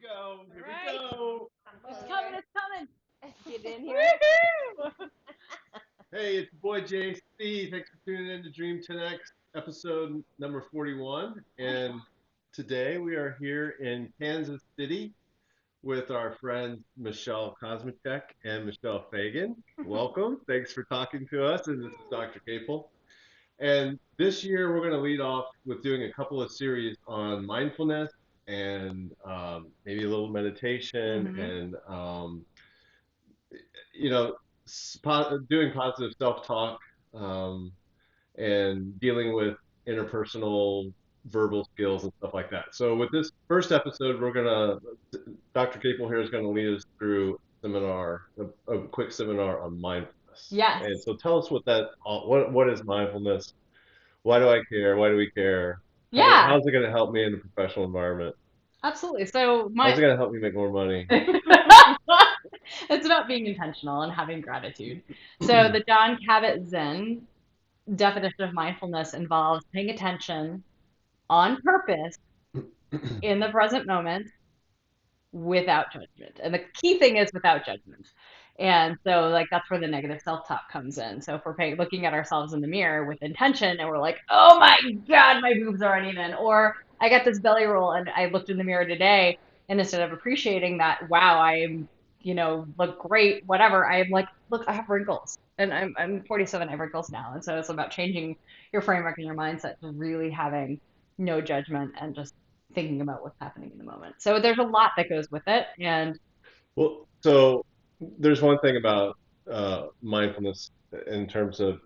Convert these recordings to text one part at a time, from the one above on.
go. Here we Right. go. It's coming, it's coming. Get in here. Woohoo! Hey, it's your boy JC. Thanks for tuning in to Dream 10X episode number 41. And today we are here in Kansas City with our friends Michelle Kosmachek and Michelle Fagan. Welcome. Thanks for talking to us. And this is Dr. Capel. And this year we're going to lead off with doing a couple of series on mindfulness and maybe a little meditation Mhm. and you know, doing positive self-talk um, and dealing with interpersonal verbal skills and stuff like that. So with this first episode, Dr. Capel here is gonna lead us through a quick seminar on mindfulness. Yes. And so tell us what is mindfulness? Why do I care? Why do we care? Yeah, How's it gonna help me in the professional environment? absolutely. So How's my it gonna help me make more money? it's about being intentional and having gratitude. So the John Kabat-Zinn definition of mindfulness involves paying attention on purpose in the present moment without judgment. And the key thing is without judgment. And so, like, that's where the negative self talk comes in. So, if we're looking at ourselves in the mirror with intention and we're like, oh my God, my boobs are uneven, or I got this belly roll and I looked in the mirror today, and instead of appreciating that, wow, look great, whatever, I'm like, look, I have wrinkles. And I'm 47, I have wrinkles now. And so, it's about changing your framework and your mindset to really having no judgment and just thinking about what's happening in the moment. So there's a lot that goes with it. And Well, so there's one thing about mindfulness in terms of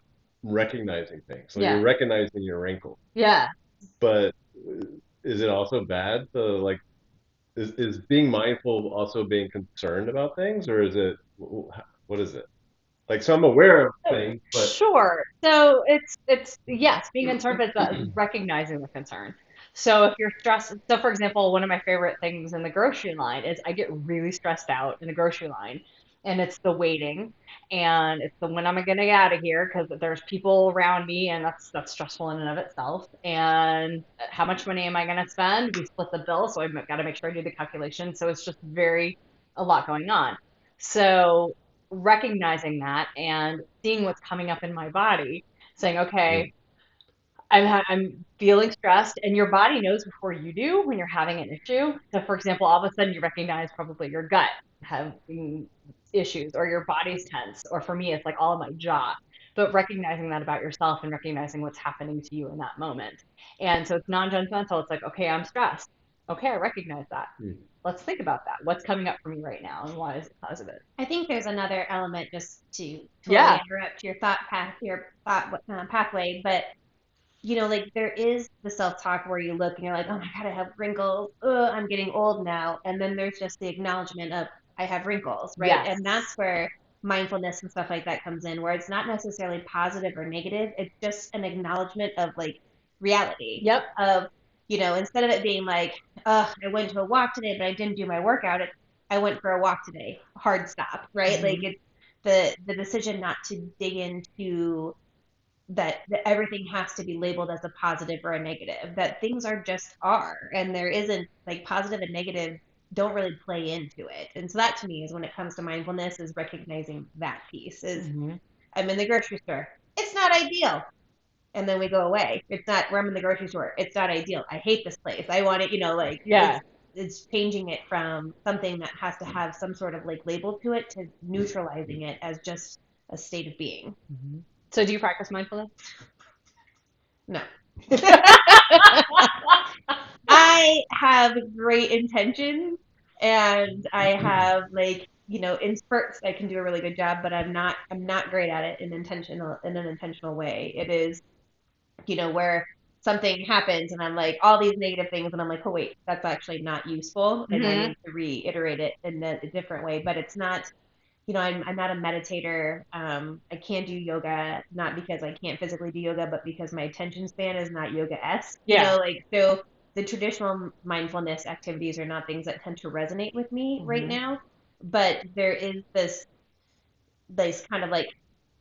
recognizing things. So you're yeah, recognizing your wrinkle, yeah. but is it also bad to like is being mindful also being concerned about things, or is it what is it? Like, so I'm aware of things, but Sure. So it's yes, being concerned, but it's recognizing the concern. So if you're stressed, so for example, one of my favorite things in the grocery line is I get really stressed out in the grocery line, and it's the waiting, and it's the when am I going to get out of here because there's people around me, and that's stressful in and of itself. And how much money am I going to spend? We split the bill, so I've got to make sure I do the calculation. So it's just a lot going on. So recognizing that and seeing what's coming up in my body, saying, mm, okay, I'm feeling stressed, and your body knows before you do when you're having an issue. So, for example, all of a sudden you recognize probably your gut having issues, or your body's tense, or for me, it's like all of my jaw. But recognizing that about yourself and recognizing what's happening to you in that moment. And so it's non-judgmental. It's like, okay, I'm stressed. Okay, I recognize that. mm, Let's think about that. What's coming up for me right now, and why is it cause of it? I think there's another element just to totally Yeah. interrupt your thought pathway, but like there is the self-talk where you look and you're like, oh my God, I have wrinkles. Ugh, I'm getting old now. And then there's just the acknowledgement of I have wrinkles, right? Yes. And that's where mindfulness and stuff like that comes in, where it's not necessarily positive or negative. It's just an acknowledgement of like reality Yep. of, instead of it being like, I went to a walk today, but I didn't do my workout. I went for a walk today. Hard stop, right? Like Hmm. it's the decision not to dig into that everything has to be labeled as a positive or a negative, that things are just are, and there isn't like positive and negative don't really play into it. And so that to me is when it comes to mindfulness is recognizing that piece is Hmm. I'm in the grocery store. It's not ideal. And then we go away. It's not where I'm in the grocery store. It's not ideal. I hate this place. I want it, like Yeah. it's changing it from something that has to have some sort of like label to it to neutralizing it as just a state of being. Hmm. So do you practice mindfulness? No. I have great intentions and I have like, in spurts I can do a really good job, but I'm not great at it in an intentional way. It is, where something happens and I'm like all these negative things and I'm like, oh wait, that's actually not useful and I Hmm. need to reiterate it in a different way. But it's not, I'm not a meditator. I can't do yoga, not because I can't physically do yoga, but because my attention span is not yoga-esque, Yeah. like, so the traditional mindfulness activities are not things that tend to resonate with me right Hmm. now. But there is this kind of like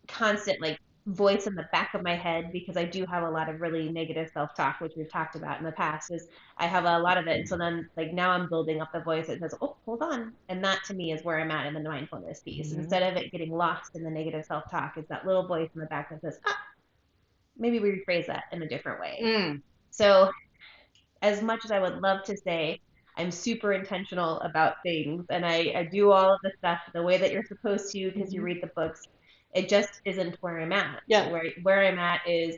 constant, like, voice in the back of my head because I do have a lot of really negative self-talk, which we've talked about in the past, is I have a lot of it. And so then like now I'm building up the voice that says, oh, hold on. And that to me is where I'm at in the mindfulness piece. Mm-hmm. Instead of it getting lost in the negative self-talk, it's that little voice in the back that says, ah, maybe we rephrase that in a different way. Mm. So as much as I would love to say I'm super intentional about things and I do all of the stuff the way that you're supposed to because you Mm-hmm. read the books, it just isn't where I'm at. Yeah. Where I'm at is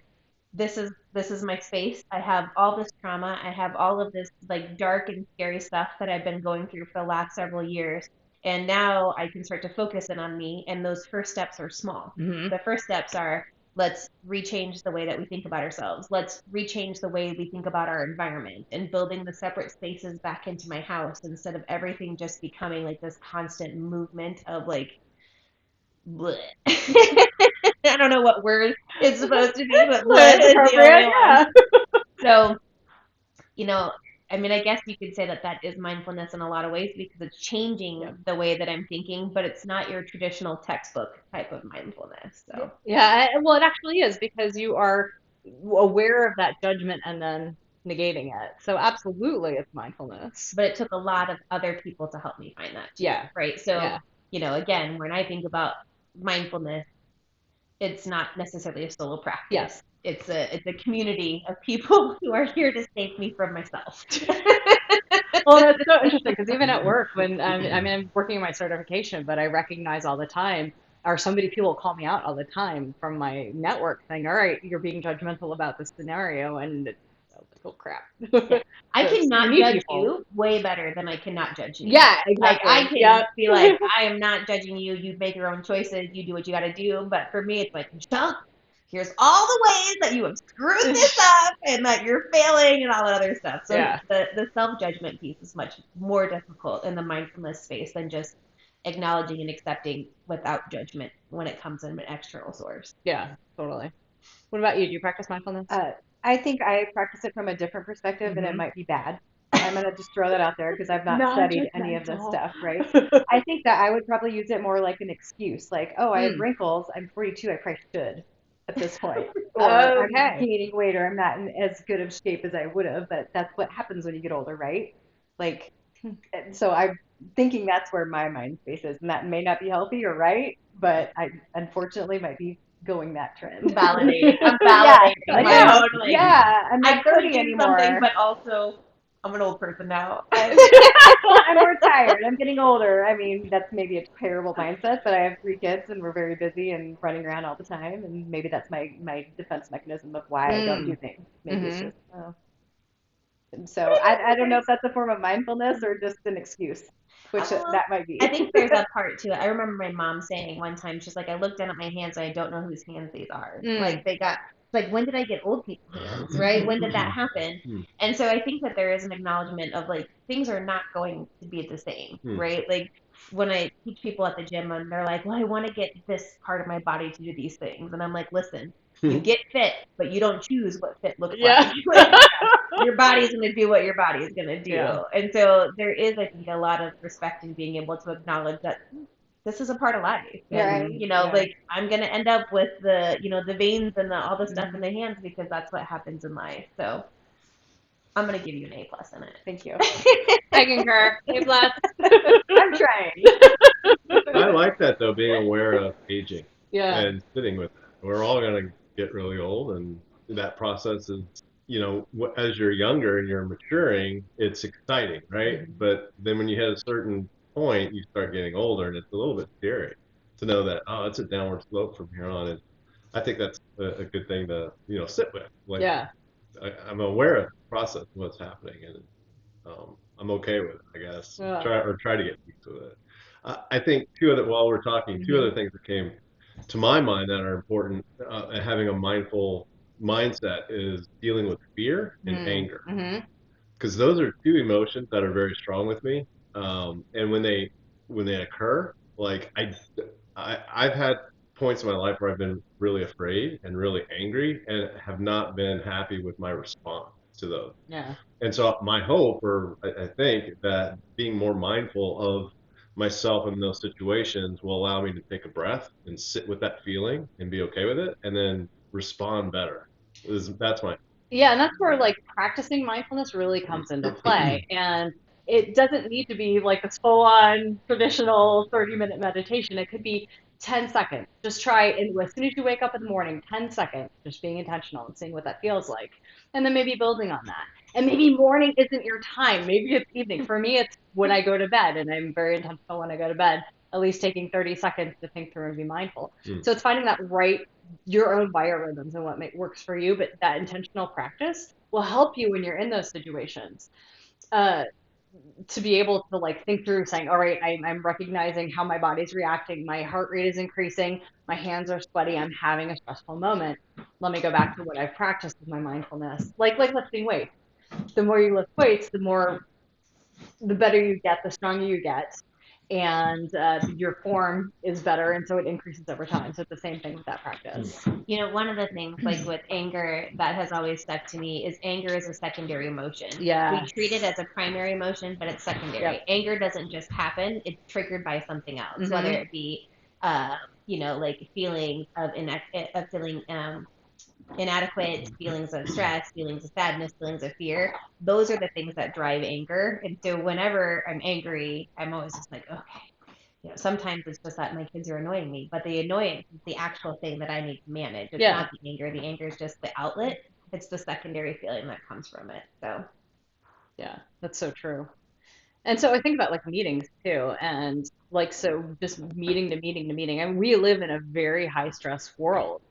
this is my space. I have all this trauma. I have all of this like dark and scary stuff that I've been going through for the last several years. And now I can start to focus in on me. And those first steps are small. Mm-hmm. The first steps are let's rechange the way that we think about ourselves. Let's rechange the way we think about our environment and building the separate spaces back into my house instead of everything just becoming like this constant movement of like bleh. I don't know what word it's supposed to be, but bleh It's is the only appropriate, one. yeah. So, you know, I mean, I guess you could say that that is mindfulness in a lot of ways because it's Yeah. changing the way that I'm thinking, but it's not your traditional textbook type of mindfulness. So, Yeah, well, it actually is because you are aware of that judgment and then negating it. So absolutely, it's mindfulness. but it took a lot of other people to help me find that too, Yeah, right? So, yeah, again, when I think about mindfulness, it's not necessarily a solo yeah. practice. It's a community of people who are here to save me from myself. Well, that's so interesting because even at work, when I mean, I'm working on my certification, but I recognize all the time, or somebody, people will call me out all the time from my network saying, "All right, you're being judgmental about this scenario," and it's I was like, "Oh crap!" Yeah. I So you cannot need judge people. you way better than I cannot judge you. Yeah, Like I exactly. can Yeah. be like, I am not judging you. You make your own choices. You do what you got to do. But for me, it's like, Michelle, here's all the ways that you have screwed this up and that you're failing and all that other stuff. So Yeah, the self judgment piece is much more difficult in the mindfulness space than just acknowledging and accepting without judgment when it comes from an external source. yeah, totally. What about you? Do you practice mindfulness? Uh, I think I practice it from a different perspective and it Mm-hmm. might be bad. I'm going to just throw that out there because I've not studied any of this Non-judgmental. stuff, right? I think that I would probably use it more like an excuse, like, oh, I have Mm. wrinkles. I'm 42. I probably should at this point. Or I'm Okay. gaining weight or I'm not in as good of shape as I would have. But that's what happens when you get older, right? Like, and so I'm thinking that's where my mind space is. And that may not be healthy or right, but I unfortunately might be going that trend. Validating. I'm Yeah, validating like my own like yeah, I'm I not could 30 do something, anymore. but also I'm an old person now. I'm retired. I'm getting older. I mean, that's maybe a terrible mindset, but I have 3 kids and we're very busy and running around all the time, and maybe that's my defense mechanism of why I don't do Mm. things. Maybe it's Mm-hmm. just and so I don't know if that's a form of mindfulness or just an excuse, which Well, that might I be. think there's a part to it. I remember my mom saying one time, she's like, I looked down at my hands and I don't know whose hands these are. Mm. Like they got like when did I get old people hands, right? When did that happen? And so I think that there is an acknowledgement of like things are not going to be the same, right? Like when I teach people at the gym and they're like, well, I want to get this part of my body to do these things. And I'm like, listen, you get fit, but you don't choose what fit looks Yeah. like. Like your body's going to do what your body is going to Yeah. do. And so there is, I think, a lot of respect in being able to acknowledge that this is a part of life. And, Right. Yeah. like I'm going to end up with the veins and all the stuff in Mhm. the hands because that's what happens in life. So I'm going to give you an A plus in Thank you. it. I concur. A plus. I'm trying. I like that though, being aware of aging Yeah. and sitting with that. We're all gonna get really old, and that process is, as you're younger and you're maturing, it's exciting, right? Mhm. But then when you hit a certain point, you start getting older, and it's a little bit scary to know that, oh, it's a downward slope from here on. And I think that's a good thing to, sit with. Like Yeah. I'm aware of the process, of what's happening, and I'm okay with it, I guess. Yeah. Try to get used to it. I think two other while we're talking, two Mhm. other things that came to my mind that are important. Having a mindful mindset is dealing with fear and Mm. anger, Mhm. because those are two emotions that are very strong with me. And when they occur, like I've had points in my life where I've been really afraid and really angry and have not been happy with my response to those. Yeah. And so my hope, or I think that being more mindful of myself in those situations will allow me to take a breath and sit with that feeling and be okay with it and then respond better. That's my Yeah, and that's where like practicing mindfulness really comes into play. And it doesn't need to be like this full-on traditional 30-minute meditation. It could be 10 seconds. Just try and as soon as you wake up in the morning, 10 seconds, just being intentional and seeing what that feels like. And then maybe building on that. And maybe morning isn't your time. Maybe it's evening. For me, it's when I go to bed, and I'm very intentional when I go to bed, at least taking 30 seconds to think through and be mindful. So it's finding that right your own biorhythms and what works for you, but that intentional practice will help you when you're in those situations uh, to be able to like think through saying, all right, I'm recognizing how my body's reacting. My heart rate is increasing. My hands are sweaty. I'm having a stressful moment. Let me go back to what I've practiced with my mindfulness. Like lifting weights. The more you lift weights, the better you get, the stronger you get, and your form is better, and so it increases over time. So it's the same thing with that practice. You know, one of the things like with anger that has always stuck to me is anger is a secondary emotion. Yeah. We treat it as a primary emotion, but it's secondary. Yep. Anger doesn't just happen, it's triggered by something else, whether it be, you know, like feelings of feeling inadequate, feelings of stress, feelings of sadness, feelings of fear. Those are the things that drive anger. And so whenever I'm angry, I'm always just like, okay. You know, sometimes it's just that my kids are annoying me, but the annoyance is the actual thing that I need to manage. It's not the anger. The anger is just the outlet. It's the secondary feeling that comes from it. So, yeah, that's so true. And so I think about like meetings too, and like so just meeting to meeting to meeting. And we live in a very high stress world.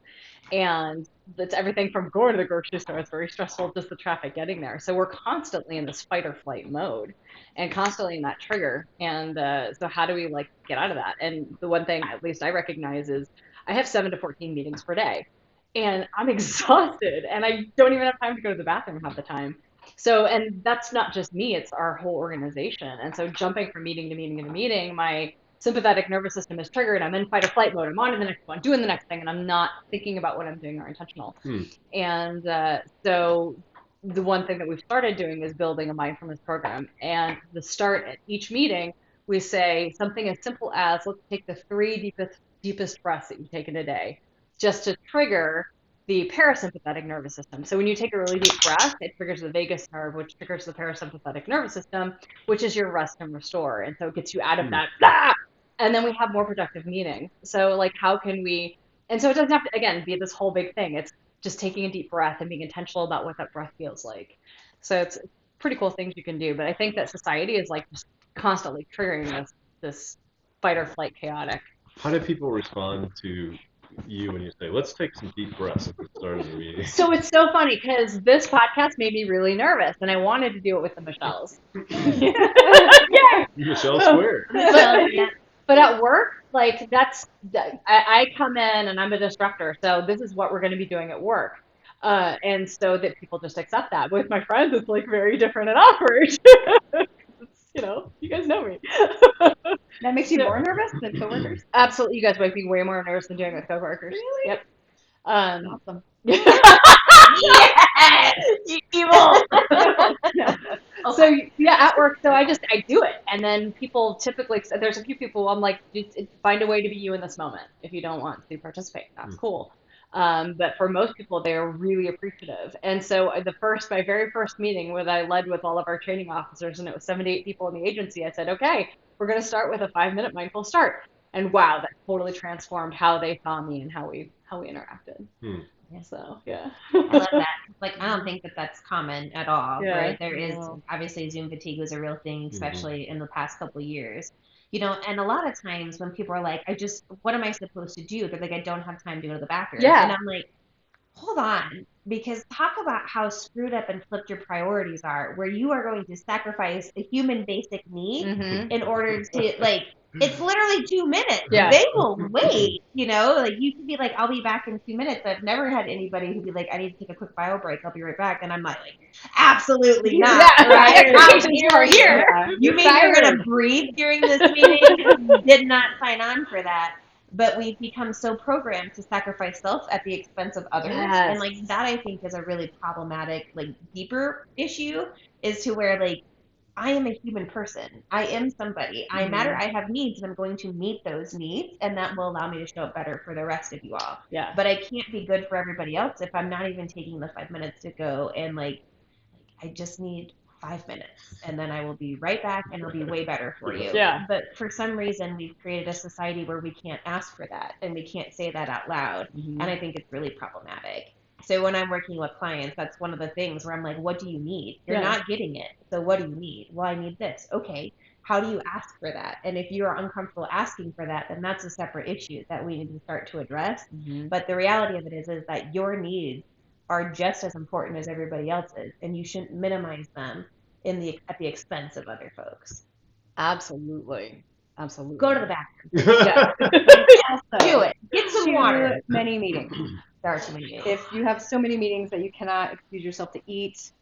And that's everything from going to the grocery store. It's very stressful, just the traffic getting there. So we're constantly in this fight or flight mode and constantly in that trigger. And so how do we like get out of that? And the one thing, at least I recognize, is I have 7 to 14 meetings per day. And I'm exhausted and I don't even have time to go to the bathroom half the time. So, and that's not just me, it's our whole organization. And so jumping from meeting to meeting to meeting, my sympathetic nervous system is triggered. I'm in fight or flight mode. I'm on to the next one, doing the next thing, and I'm not thinking about what I'm doing or intentional. And so the one thing that we've started doing is building a mindfulness program. And the start at each meeting, we say something as simple as let's take the three deepest breaths that you take in a day, just to trigger the parasympathetic nervous system. So when you take a really deep breath, it triggers the vagus nerve, which triggers the parasympathetic nervous system, which is your rest and restore. And so it gets you out of that blah, and then we have more productive meetings. So like how can we, and so it doesn't have to again be this whole big thing. It's just taking a deep breath and being intentional about what that breath feels like. So it's pretty cool things you can do. But I think that society is like just constantly triggering this fight or flight chaotic. How do people respond to you when you say, let's take some deep breaths at the start of the meeting? So it's so funny because this podcast made me really nervous and I wanted to do it with the Michelles. Yeah. Michelle Square. But at work, like I come in and I'm a disruptor, so this is what we're going to be doing at work. And so that people just accept that. With my friends, it's like very different and awkward. You know, you guys know me. That makes you more nervous than coworkers? Absolutely, you guys make me way more nervous than doing it with coworkers. Really? Yep. Awesome. Yeah, evil. No. So yeah, at work, so I do it, and then people typically there's a few people I'm like, find a way to be you in this moment. If you don't want to participate, that's cool. But for most people, they're really appreciative. And so my very first meeting, where I led with all of our training officers, and it was 7 to 8 people in the agency, I said, okay, we're going to start with a 5-minute mindful start. And wow, that totally transformed how they saw me and how we interacted. So yeah, I love that. Like I don't think that that's common at all. Yeah, right? There is obviously Zoom fatigue was a real thing, especially in the past couple of years. You know, and a lot of times when people are like, what am I supposed to do? They're like, I don't have time to go to the bathroom. Yeah. And I'm like, hold on, because talk about how screwed up and flipped your priorities are, where you are going to sacrifice a human basic need in order to like. It's literally 2 minutes. Yeah. They will wait, you know? Like, you can be like, I'll be back in 2 minutes. I've never had anybody who be like, I need to take a quick bio break. I'll be right back. And I'm like absolutely not. Yeah. Right? You are here. You mean you're going to breathe during this meeting? You did not sign on for that. But we've become so programmed to sacrifice self at the expense of others. Yes. And, like, that I think is a really problematic, like, deeper issue, is to where, like, I am a human person. I am somebody. I matter. I have needs, and I'm going to meet those needs, and that will allow me to show up better for the rest of you all. Yeah. But I can't be good for everybody else if I'm not even taking the 5 minutes to go and I just need 5 minutes, and then I will be right back, and it'll be way better for you. Yeah. But for some reason, we've created a society where we can't ask for that, and we can't say that out loud, and I think it's really problematic. So when I'm working with clients, that's one of the things where I'm like, what do you need? You're Yeah. not getting it. So what do you need? Well, I need this. Okay. How do you ask for that? And if you are uncomfortable asking for that, then that's a separate issue that we need to start to address. But the reality of it is that your needs are just as important as everybody else's, and you shouldn't minimize them at the expense of other folks. Absolutely. Absolutely. Go to the bathroom. Yeah. Also, Do it. Get some too water. many meetings. There are too many meetings. If you have so many meetings that you cannot excuse yourself to eat,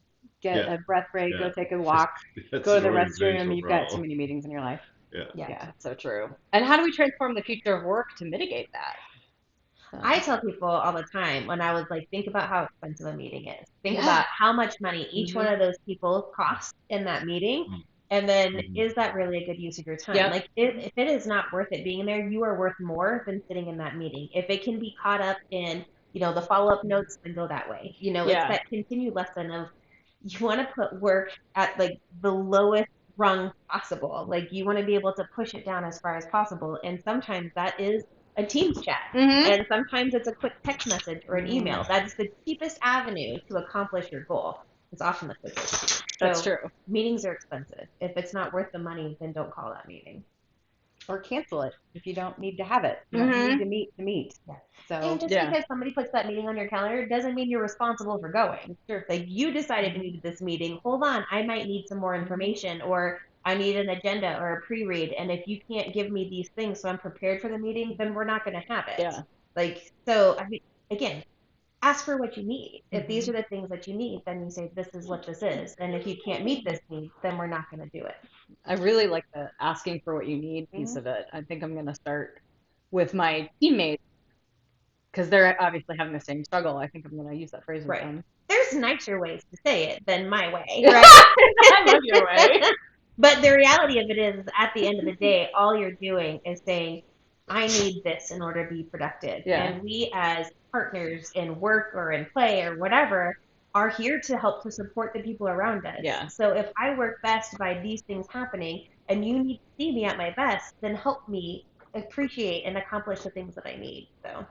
get Yeah. a breath break, Yeah. go take a walk, That's go to an the restroom, organizational you've got too problem. many meetings in your life. Yeah. Yeah. So true. And how do we transform the future of work to mitigate that? I tell people all the time when I was like, think about how expensive a meeting is. Think Yeah. about how much money each one of those people cost in that meeting. And then is that really a good use of your time? Yep. Like if it is not worth it being there, you are worth more than sitting in that meeting. If it can be caught up in, the follow-up notes, then go that way. It's Yeah. that continued lesson of you want to put work at like the lowest rung possible. Like you want to be able to push it down as far as possible. And sometimes that is a Teams chat. And sometimes it's a quick text message or an email. That's the cheapest avenue to accomplish your goal. It's often the quickest. That's So true. meetings are expensive. If it's not worth the money, then don't call that meeting. Or cancel it if you don't need to have it. You don't need to meet to meet. Yeah. So And just Yeah. because somebody puts that meeting on your calendar doesn't mean you're responsible for going. Sure. Like you decided to need this meeting. Hold on, I might need some more information, or I need an agenda or a pre-read. And if you can't give me these things so I'm prepared for the meeting, then we're not going to have it. Yeah. So I mean, again, ask for what you need. If these are the things that you need, then you say, this is what this is. And if you can't meet this need, then we're not going to do it. I really like the asking for what you need piece of it. I think I'm going to start with my teammates because they're obviously having the same struggle. I think I'm going to use that phrase with Right. them. There's nicer ways to say it than my way, Right. right? I love your way. But the reality of it is, at the end of the day, all you're doing is saying, I need this in order to be productive. Yeah. And we as partners in work or in play or whatever are here to help to support the people around us. Yeah. So if I work best by these things happening and you need to see me at my best, then help me appreciate and accomplish the things that I need. So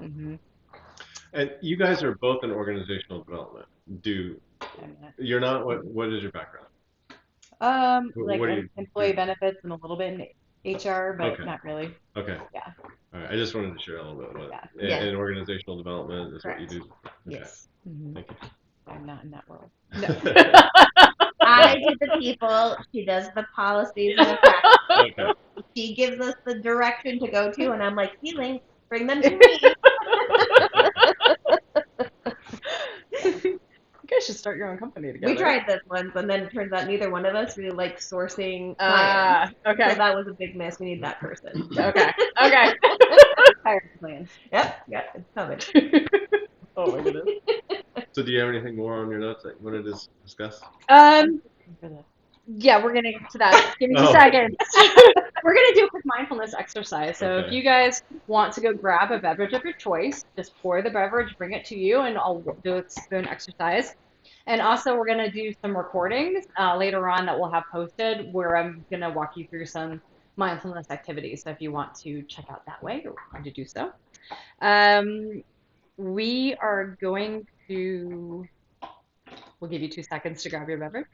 And you guys are both in organizational development. You're not? What is your background? Like What do you employee do? benefits and a little bit in HR, but Okay. not really. Okay. Yeah. All right. I just wanted to share a little bit. Yeah. And organizational development is Correct. what you do. Okay. yes. Thank you. I'm not in that world. I do the people, she does the policies and the practice. Okay. She gives us the direction to go to, and I'm like, feeling, bring them to me. You guys should start your own company together. We tried this once, and then it turns out neither one of us really like sourcing clients. Okay. So that was a big miss. We need that person. Okay. Okay. Hiring plan. Yep, it's coming. Oh my goodness. So do you have anything more on your notes that you wanted to discuss? Yeah, we're gonna get to that. Give me 2 Oh. seconds. We're gonna do a quick mindfulness exercise. So if Okay. you guys want to go grab a beverage of your choice, just pour the beverage, bring it to you, and I'll do a spoon exercise. And also, we're gonna do some recordings later on that we'll have posted where I'm gonna walk you through some mindfulness activities. So if you want to check out that way, you're welcome to do so. We are going to. We'll give you 2 seconds to grab your beverage.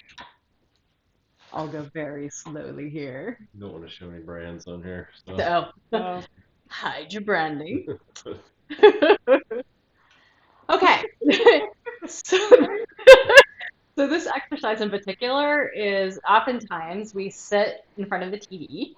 I'll go very slowly here. You don't want to show any brands on here. So. So, hide your branding. Okay. So, so this exercise in particular is oftentimes we sit in front of the TV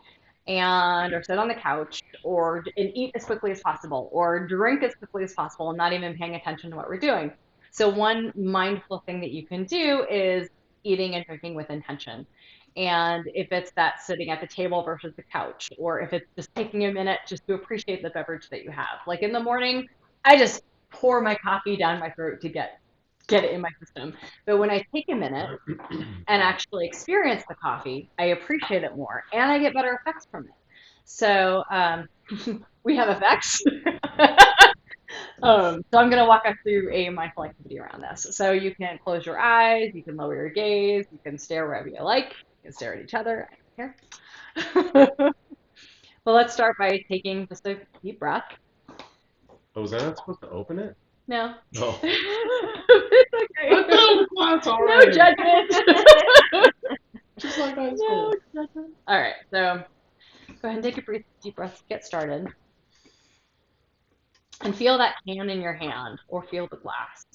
or sit on the couch and eat as quickly as possible or drink as quickly as possible and not even paying attention to what we're doing. So one mindful thing that you can do is eating and drinking with intention. And if it's that sitting at the table versus the couch, or if it's just taking a minute just to appreciate the beverage that you have. Like in the morning, I just pour my coffee down my throat to get get it in my system. But when I take a minute and actually experience the coffee, I appreciate it more and I get better effects from it. So we have effects. So I'm going to walk us through a mindful activity around this. So you can close your eyes, you can lower your gaze, you can stare wherever you like, you can stare at each other. I don't care. Well, let's start by taking just a deep breath. Oh, was I not supposed to open it? No. Oh. It's okay. I thought it was class No already. judgment. Just like high No school. judgment. All right, so go ahead and take a deep breath to get started. And feel that can in your hand or feel the glass.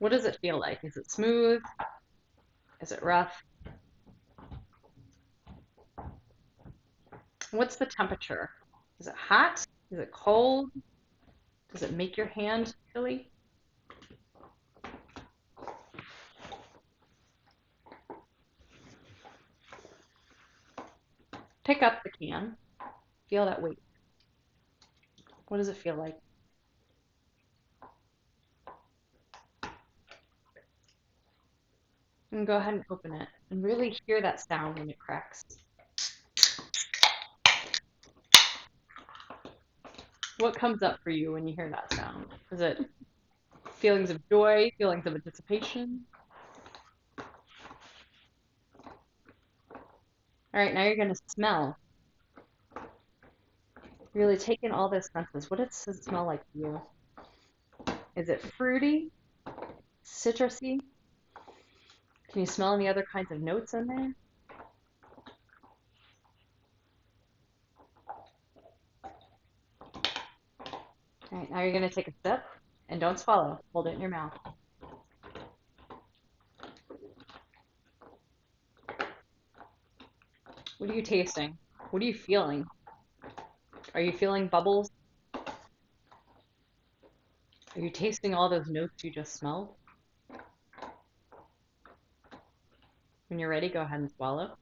What does it feel like? Is it smooth? Is it rough? What's the temperature? Is it hot? Is it cold? Does it make your hand chilly? Pick up the can. Feel that weight. What does it feel like? And go ahead and open it and really hear that sound when it cracks. What comes up for you when you hear that sound? Is it feelings of joy, feelings of anticipation? All right, now you're going to smell. Really take in all those senses. What does it smell like to you? Is it fruity? Citrusy? Can you smell any other kinds of notes in there? All right, now you're going to take a sip and don't swallow. Hold it in your mouth. What are you tasting? What are you feeling? Are you feeling bubbles? Are you tasting all those notes you just smelled? When you're ready, go ahead and swallow.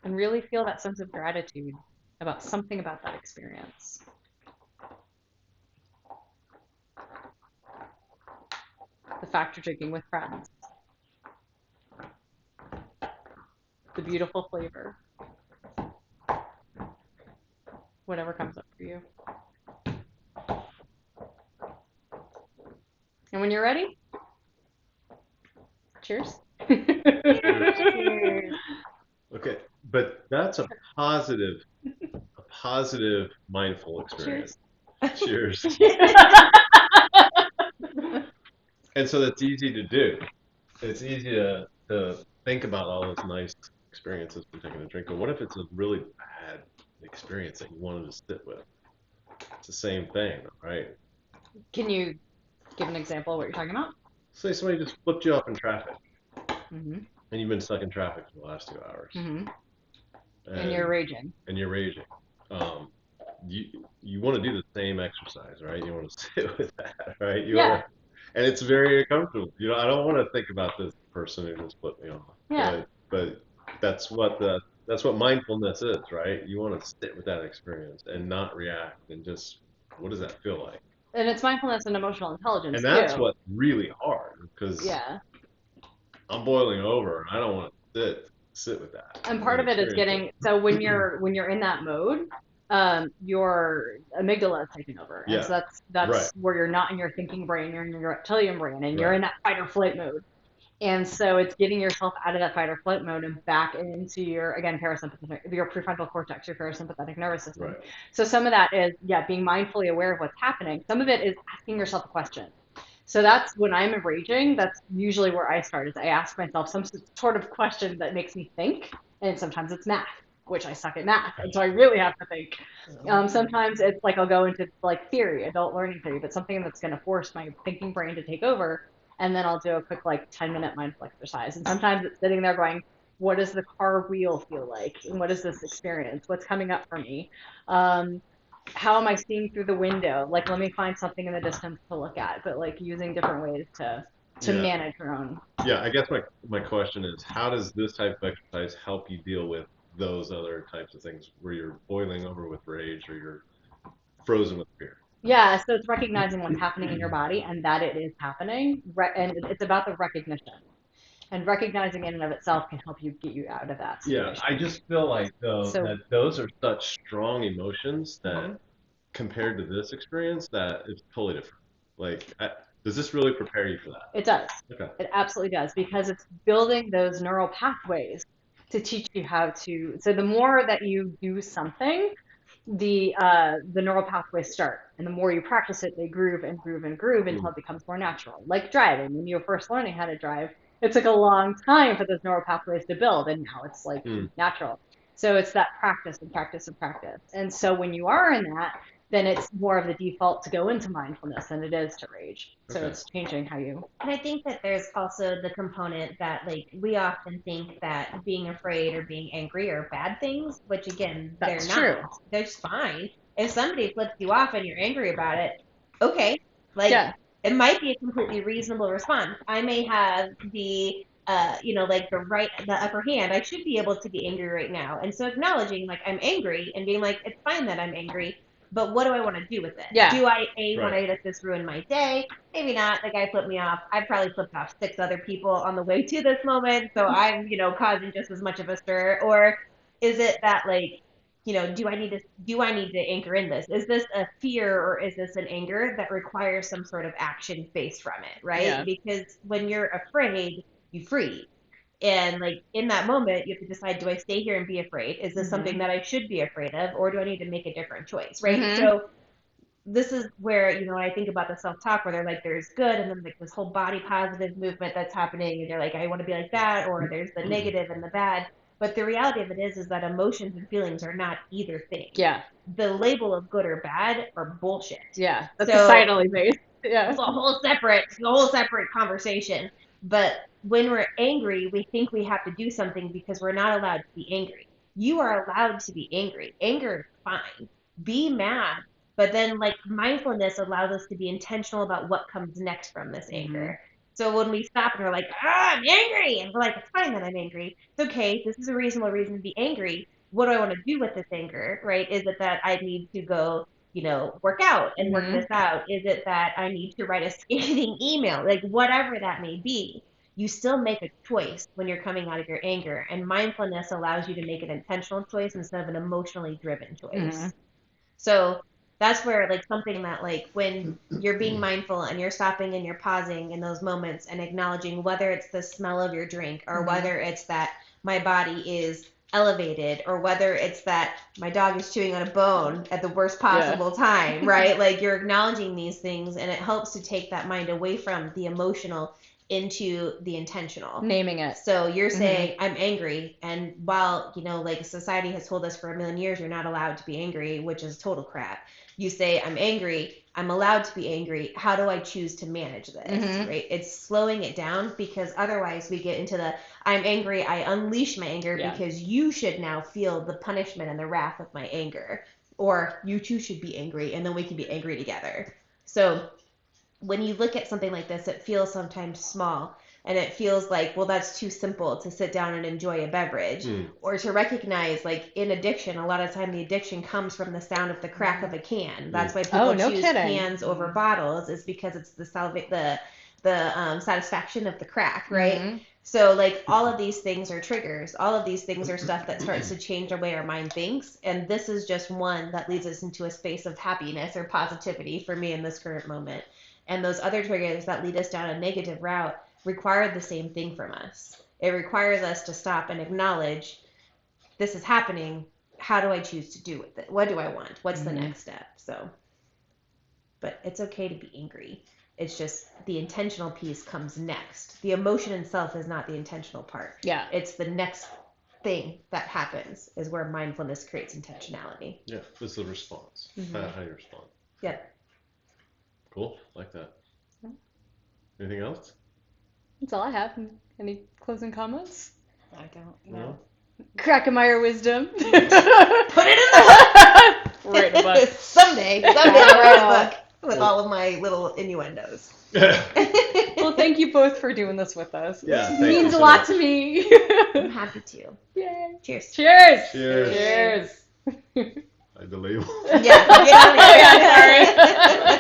And really feel that sense of gratitude about something about that experience. The fact you're drinking with friends. The beautiful flavor. Whatever comes up for you. And when you're ready, cheers. Cheers. Okay, but that's a positive mindful experience. Cheers. And so that's easy to do. It's easy to think about all those nice experiences from taking a drink. But what if it's a really bad experience that you wanted to sit with? It's the same thing, right? Can you give an example of what you're talking about? Say somebody just flipped you off in traffic, Mm-hmm. and you've been stuck in traffic for the last 2 hours, Mm-hmm. And you're raging. and you're raging. Um, you want to do the same exercise, right? You want to sit with that, right? Yeah. And it's very uncomfortable. I don't want to think about this person who just flipped me off. Yeah. But that's what mindfulness is, right? You want to sit with that experience and not react and just what does that feel like? And it's mindfulness and emotional intelligence And that's too. what's really hard because Yeah. I'm boiling over and I don't want to sit with that. And part of it is getting so when you're in that mode, your amygdala is taking over. And Yeah. so that's Right. where you're not in your thinking brain, you're in your reptilian brain and you're Right. in that fight or flight mode. And so it's getting yourself out of that fight or flight mode and back into your, again, parasympathetic, your prefrontal cortex, your parasympathetic nervous system. Right. So some of that is, being mindfully aware of what's happening. Some of it is asking yourself a question. So that's when I'm raging, that's usually where I start, is I ask myself some sort of question that makes me think. And sometimes it's math, which I suck at math. And so I really have to think. Sometimes it's like I'll go into like theory, adult learning theory, but something that's going to force my thinking brain to take over. And then I'll do a quick like 10-minute mindful exercise. And sometimes it's sitting there going, what does the car wheel feel like? And what is this experience? What's coming up for me? How am I seeing through the window? Like, let me find something in the distance to look at, but like using different ways to Yeah. manage your own. Yeah, I guess my question is, how does this type of exercise help you deal with those other types of things where you're boiling over with rage or you're frozen with fear. Yeah, so it's recognizing what's happening in your body and that it is happening, and it's about the recognition. And recognizing in and of itself can help you get you out of that Yeah, situation. I just feel like though So, that those are such strong emotions that mhm. compared to this experience that it's totally different. Like, does this really prepare you for that? It does. Okay. It absolutely does because it's building those neural pathways to teach you how to. So the more that you do something, the neural pathways start, and the more you practice it, they groove and groove and groove until Mm, it becomes more natural. Like driving, when you were first learning how to drive, it took a long time for those neural pathways to build, and now it's like mm, natural. So it's that practice and practice and practice. And so when you are in that, then it's more of the default to go into mindfulness than it is to rage. So okay. it's changing how you. And I think that there's also the component that, like, we often think that being afraid or being angry are bad things, which again, they're That's true. not. They're just fine. If somebody flips you off and you're angry about it, okay, like, Yeah. it might be a completely reasonable response. I may have like the upper hand. I should be able to be angry right now. And so acknowledging, like, I'm angry and being like, it's fine that I'm angry, but what do I want to do with it? Yeah. Do I want Right. to let this ruin my day? Maybe not. The guy flipped me off. I've probably flipped off 6 other people on the way to this moment, so I'm, causing just as much of a stir. Or is it that, like, do I need to anchor in this? Is this a fear or is this an anger that requires some sort of action based from it, right? Yeah. Because when you're afraid, you freeze. And, like, in that moment, you have to decide, do I stay here and be afraid? Is this something that I should be afraid of, or do I need to make a different choice, right? Mhm. So this is where, when I think about the self-talk, where they're like, there's good, and then, like, this whole body positive movement that's happening, and they're like, I want to be like that, or there's the negative and the bad. But the reality of it is that emotions and feelings are not either thing. Yeah. The label of good or bad are bullshit. Yeah. That's So societally based. Yeah. it's a whole separate conversation. But when we're angry, we think we have to do something because we're not allowed to be angry. You are allowed to be angry. Anger is fine. Be mad. But then, like, mindfulness allows us to be intentional about what comes next from this anger. So when we stop and we're like, I'm angry, and we're like, it's fine that I'm angry. It's okay. This is a reasonable reason to be angry. What do I want to do with this anger, right? Is it that I need to go, work out and work this out? Is it that I need to write a scathing email? Like, whatever that may be, you still make a choice when you're coming out of your anger. And mindfulness allows you to make an intentional choice instead of an emotionally driven choice. So that's where, like, something that, like, when you're being mindful and you're stopping and you're pausing in those moments and acknowledging whether it's the smell of your drink or whether it's that my body is elevated or whether it's that my dog is chewing on a bone at the worst possible time, right? Like, you're acknowledging these things, and it helps to take that mind away from the emotional into the intentional. Naming it. So you're saying, I'm angry, and while, like, society has told us for a million years you're not allowed to be angry, which is total crap, you say, I'm angry, I'm allowed to be angry, how do I choose to manage this, right? It's slowing it down, because otherwise we get into the, I'm angry, I unleash my anger because you should now feel the punishment and the wrath of my anger, or you too should be angry, and then we can be angry together. So when you look at something like this, it feels sometimes small, and it feels like, well, that's too simple to sit down and enjoy a beverage, or to recognize, like, in addiction, a lot of time the addiction comes from the sound of the crack of a can. That's why people choose cans over bottles, is because it's the satisfaction of the crack, right? So, like, all of these things are triggers. All of these things are stuff that starts to change the way our mind thinks. And this is just one that leads us into a space of happiness or positivity for me in this current moment. And those other triggers that lead us down a negative route require the same thing from us. It requires us to stop and acknowledge, this is happening. How do I choose to do with it? What do I want? What's the next step? So, but it's okay to be angry. It's just the intentional piece comes next. The emotion itself is not the intentional part. Yeah. It's the next thing that happens is where mindfulness creates intentionality. Yeah, this is the response. How you respond. Yep. Cool, like that. Anything else? That's all I have. Any closing comments? I don't know. Crackmeyer wisdom. Put it in the book. Write a book. Someday I'll write a book with all of my little innuendos. Well, thank you both for doing this with us. Yeah, It thank you means a so lot much. to me. I'm happy to. Yay. Cheers. Cheers. Cheers. Cheers. Hide the label. Yeah, Oh, yeah,